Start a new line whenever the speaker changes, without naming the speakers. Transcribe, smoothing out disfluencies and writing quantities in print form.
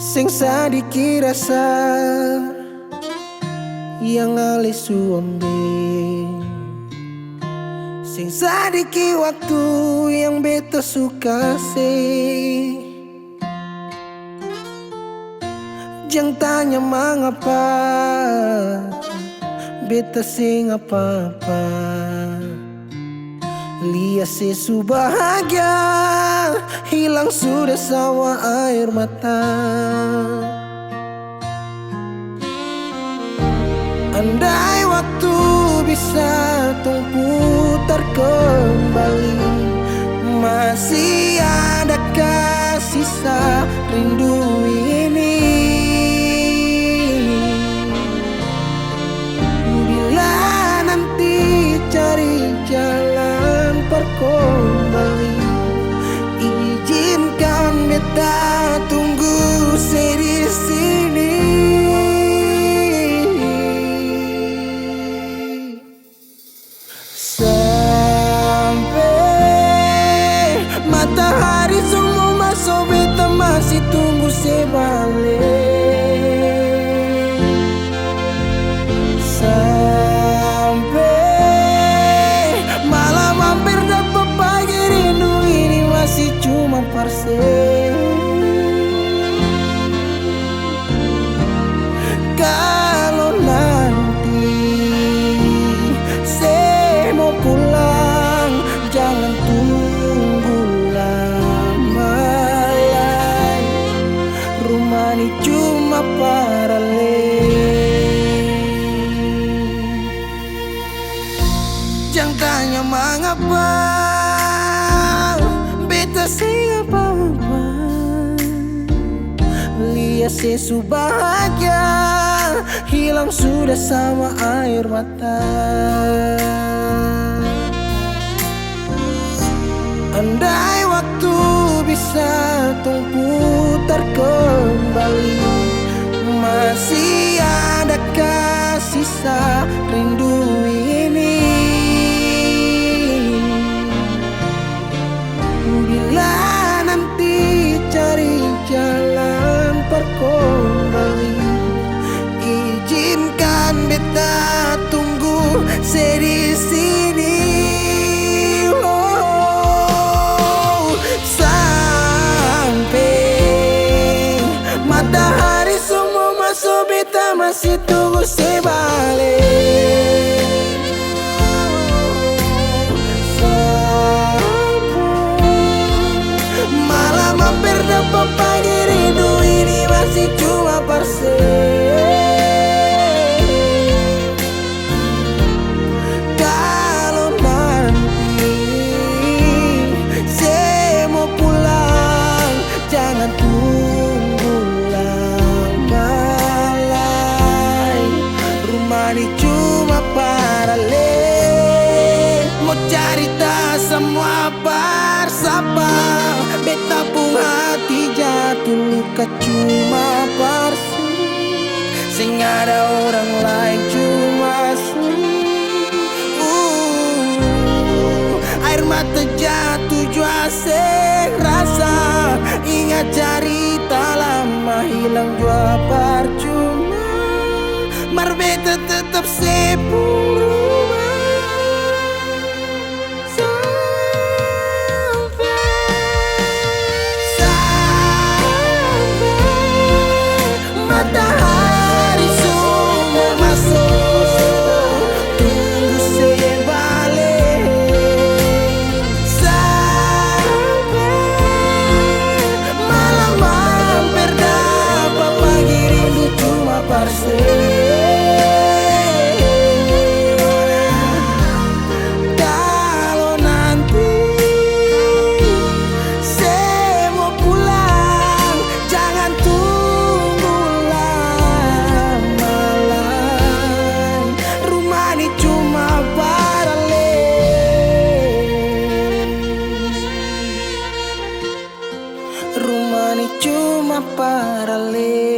Sing sadiki rasa yang alih suambe, sing sadiki waktu yang beta suka sih. Jangan tanya mengapa beta sing apa-apa. Lihat sesu bahagia hilang sudah sawa air mata. Andai waktu bisa tung putar kembali, masih adakah sisa rindu ini? Bila nanti cari jalan kembali, izinkan beta tunggu di sini. Sampai matahari semua masuk, beta masih tunggu sebalik. Sampai malam hampir dapat pagi, rindu ini masih cuma parse. Kalau nanti saya mau pulang, jangan tunggu lama lagi. Rumah ini cuma paralel. Jangan tanya mengapa beta sing apa-apa. Lihat sesu bahagia hilang sudah sama air mata. Andai waktu bisa tung putar kembali, masih adakah sisa rindu ini? Bila nanti cari jalan kembali, izinkan beta tunggu di sini. Oh, sampai matahari semua masuk, beta masih tunggu sebalik. Malam hampir dapat pagi, rindu ini masih cuma parse. Kalau nanti saya mau pulang, jangan tunggu lama lagi. Rumah ini cuma paralel, mau cerita semua bersama. Beta pun hati jatuh luka cuma parsi, sing ada orang lain cuma air mata jatuh jua sing rasa. Ingat cerita lama hilang jua percuma, mar beta tetap sepuluh. Matahari semua masuk, tunggu sebalik. Sampai malam hampir dapat pagi, rindu cuma parse. Kalau nanti saya mau pulang, jangan tunggu lama lagi. Rumah ini cuma paralel. Rumah ini cuma paralel.